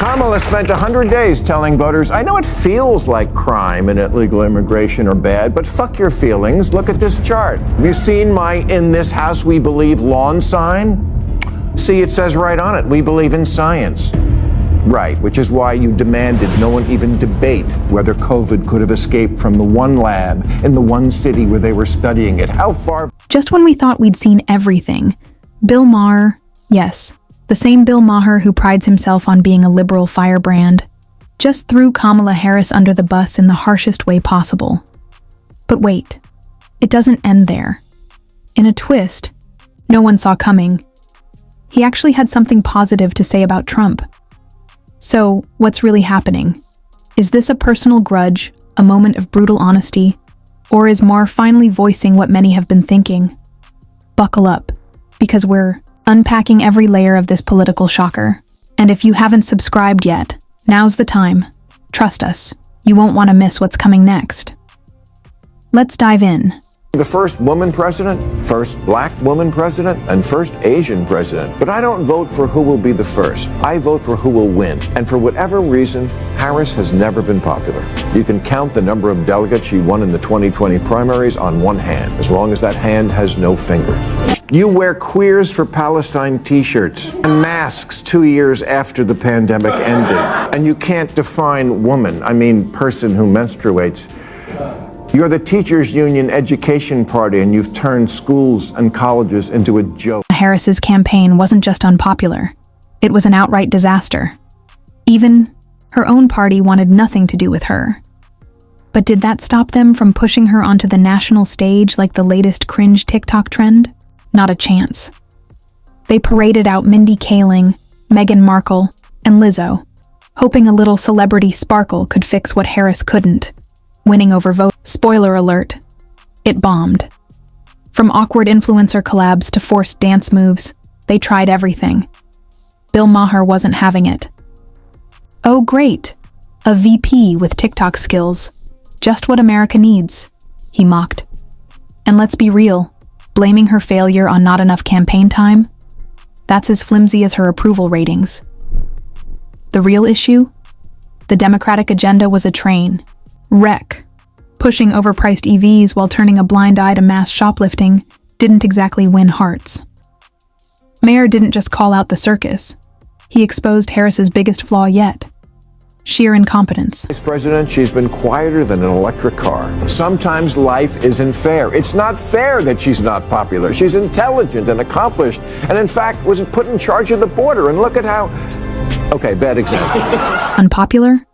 Kamala spent 100 days telling voters, I know it feels like crime and illegal immigration are bad, but fuck your feelings. Look at this chart. Have you seen my "In this house we believe" lawn sign? See, it says right on it, we believe in science. Right, which is why you demanded no one even debate whether COVID could have escaped from the one lab in the one city where they were studying it. How far? Just when we thought we'd seen everything, Bill Maher, yes, the same Bill Maher who prides himself on being a liberal firebrand, just threw Kamala Harris under the bus in the harshest way possible. But wait, it doesn't end there. In a twist no one saw coming, he actually had something positive to say about Trump. So, what's really happening? Is this a personal grudge, a moment of brutal honesty, or is Maher finally voicing what many have been thinking? Buckle up, because we're unpacking every layer of this political shocker. And if you haven't subscribed yet, now's the time. Trust us, you won't want to miss what's coming next. Let's dive in. The first woman president, first black woman president, and first Asian president. But I don't vote for who will be the first. I vote for who will win. And for whatever reason, Harris has never been popular. You can count the number of delegates she won in the 2020 primaries on one hand, as long as that hand has no finger. You wear Queers for Palestine t-shirts and masks 2 years after the pandemic ended. And you can't define woman, I mean person who menstruates. You're the teachers' union education party, and you've turned schools and colleges into a joke. Harris's campaign wasn't just unpopular. It was an outright disaster. Even her own party wanted nothing to do with her. But did that stop them from pushing her onto the national stage like the latest cringe TikTok trend? Not a chance. They paraded out Mindy Kaling, Meghan Markle, and Lizzo, hoping a little celebrity sparkle could fix what Harris couldn't. Winning over vote. Spoiler alert, it bombed. From awkward influencer collabs to forced dance moves, they tried everything. Bill Maher wasn't having it. Oh great, a VP with TikTok skills. Just what America needs, he mocked. And let's be real, blaming her failure on not enough campaign time? That's as flimsy as her approval ratings. The real issue? The Democratic agenda was a train wreck. Pushing overpriced EVs while turning a blind eye to mass shoplifting didn't exactly win hearts. Maher didn't just call out the circus. He exposed Harris's biggest flaw yet: sheer incompetence. Vice President, she's been quieter than an electric car. Sometimes life isn't fair. It's not fair that she's not popular. She's intelligent and accomplished, and in fact was put in charge of the border. And look at how... Okay, bad example. Unpopular?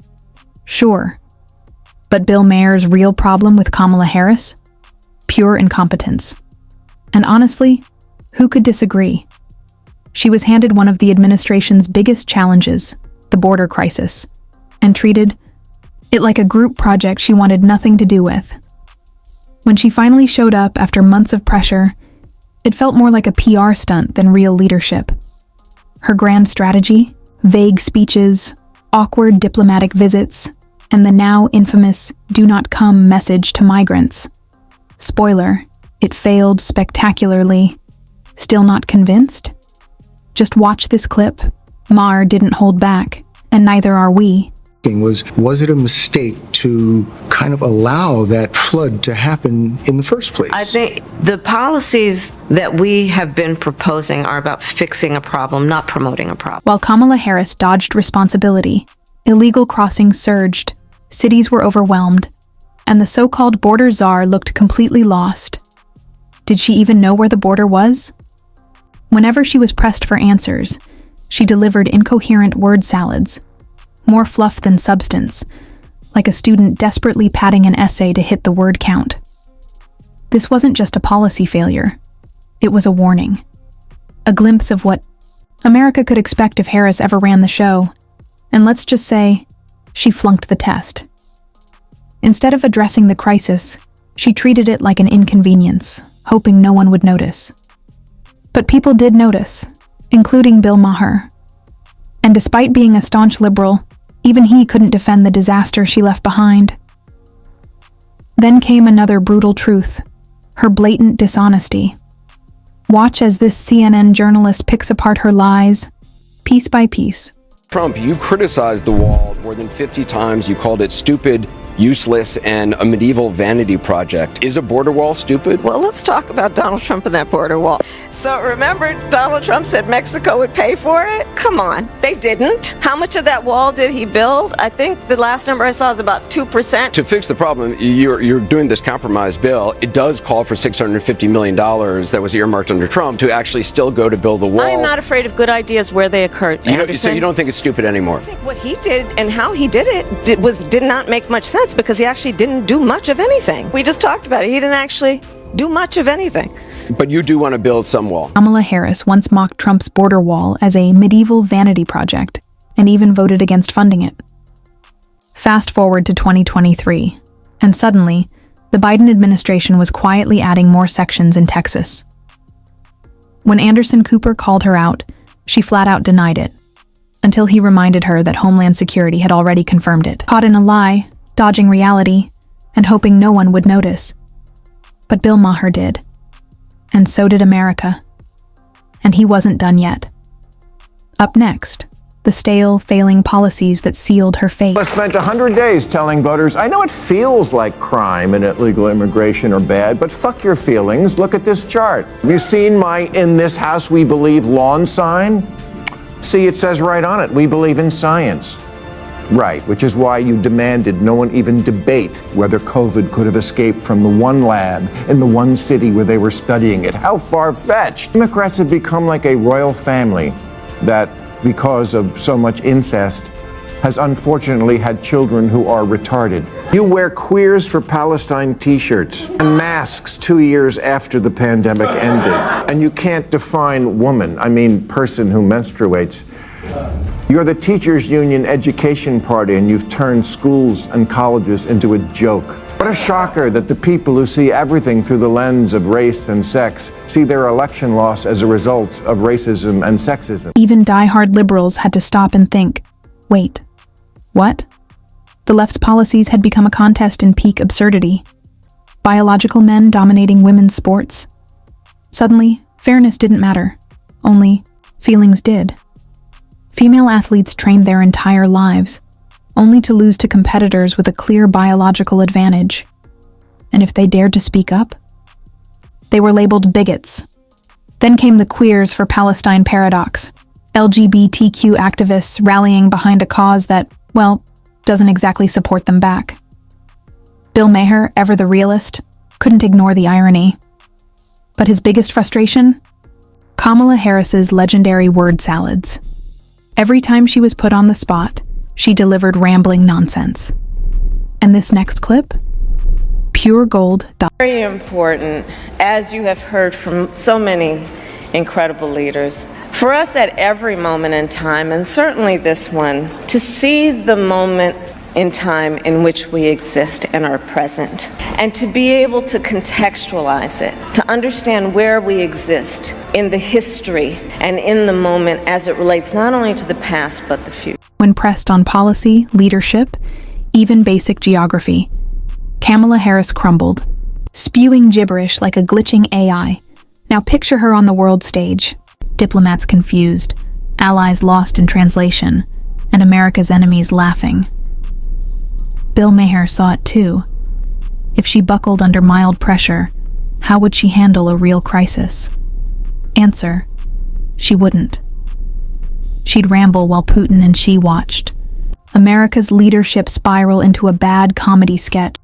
Sure. But Bill Maher's real problem with Kamala Harris? Pure incompetence. And honestly, who could disagree? She was handed one of the administration's biggest challenges, the border crisis, and treated it like a group project she wanted nothing to do with. When she finally showed up after months of pressure, it felt more like a PR stunt than real leadership. Her grand strategy, vague speeches, awkward diplomatic visits, and the now infamous "do not come" message to migrants. Spoiler, it failed spectacularly. Still not convinced? Just watch this clip. Maher didn't hold back, and neither are we. Was it a mistake to kind of allow that flood to happen in the first place? I think the policies that we have been proposing are about fixing a problem, not promoting a problem. While Kamala Harris dodged responsibility, illegal crossings surged, cities were overwhelmed, and the so-called border czar looked completely lost. Did she even know where the border was? Whenever she was pressed for answers, she delivered incoherent word salads, more fluff than substance, like a student desperately padding an essay to hit the word count. This wasn't just a policy failure. It was a warning. A glimpse of what America could expect if Harris ever ran the show. And let's just say, she flunked the test. Instead of addressing the crisis, she treated it like an inconvenience, hoping no one would notice. But people did notice, including Bill Maher. And despite being a staunch liberal, even he couldn't defend the disaster she left behind. Then came another brutal truth, her blatant dishonesty. Watch as this CNN journalist picks apart her lies, piece by piece, Trump, you criticized the wall more than 50 times. You called it stupid, useless, and a medieval vanity project. Is a border wall stupid? Well, let's talk about Donald Trump and that border wall. So remember, Donald Trump said Mexico would pay for it? Come on, they didn't. How much of that wall did he build? I think the last number I saw is about 2%. To fix the problem, you're doing this compromise bill. It does call for $650 million that was earmarked under Trump to actually still go to build the wall. I'm not afraid of good ideas where they occurred. So you don't think it's stupid anymore? I think what he did and how he did it did not make much sense because he actually didn't do much of anything. We just talked about it. He didn't actually do much of anything. But you do want to build some wall. Kamala Harris once mocked Trump's border wall as a medieval vanity project and even voted against funding it. Fast forward to 2023, and suddenly, the Biden administration was quietly adding more sections in Texas. When Anderson Cooper called her out, she flat out denied it, until he reminded her that Homeland Security had already confirmed it. Caught in a lie, dodging reality, and hoping no one would notice. But Bill Maher did. And so did America. And he wasn't done yet. Up next, the stale, failing policies that sealed her fate. I spent 100 days telling voters, I know it feels like crime and illegal immigration are bad, but fuck your feelings. Look at this chart. Have you seen my "In this house we believe" lawn sign? See, it says right on it, we believe in science. Right, which is why you demanded no one even debate whether COVID could have escaped from the one lab in the one city where they were studying it. How far-fetched. Democrats have become like a royal family that, because of so much incest, has unfortunately had children who are retarded. You wear Queers for Palestine t-shirts and masks 2 years after the pandemic ended. And you can't define woman, I mean person who menstruates. You're the teachers' union education party, and you've turned schools and colleges into a joke. What a shocker that the people who see everything through the lens of race and sex see their election loss as a result of racism and sexism. Even die-hard liberals had to stop and think, wait, what? The left's policies had become a contest in peak absurdity. Biological men dominating women's sports. Suddenly, fairness didn't matter. Only feelings did. Female athletes trained their entire lives, only to lose to competitors with a clear biological advantage. And if they dared to speak up, they were labeled bigots. Then came the Queers for Palestine paradox, LGBTQ activists rallying behind a cause that, well, doesn't exactly support them back. Bill Maher, ever the realist, couldn't ignore the irony. But his biggest frustration? Kamala Harris's legendary word salads. Every time she was put on the spot, she delivered rambling nonsense. And this next clip? Pure gold. Very important, as you have heard from so many incredible leaders, for us at every moment in time, and certainly this one, to see the moment in time in which we exist and are present, and to be able to contextualize it, to understand where we exist in the history and in the moment as it relates not only to the past but the future. When pressed on policy, leadership, even basic geography, Kamala Harris crumbled, spewing gibberish like a glitching AI. Now picture her on the world stage, diplomats confused, allies lost in translation, and America's enemies laughing. Bill Maher saw it too. If she buckled under mild pressure, how would she handle a real crisis? Answer: she wouldn't. She'd ramble while Putin and she watched. America's leadership spiral into a bad comedy sketch.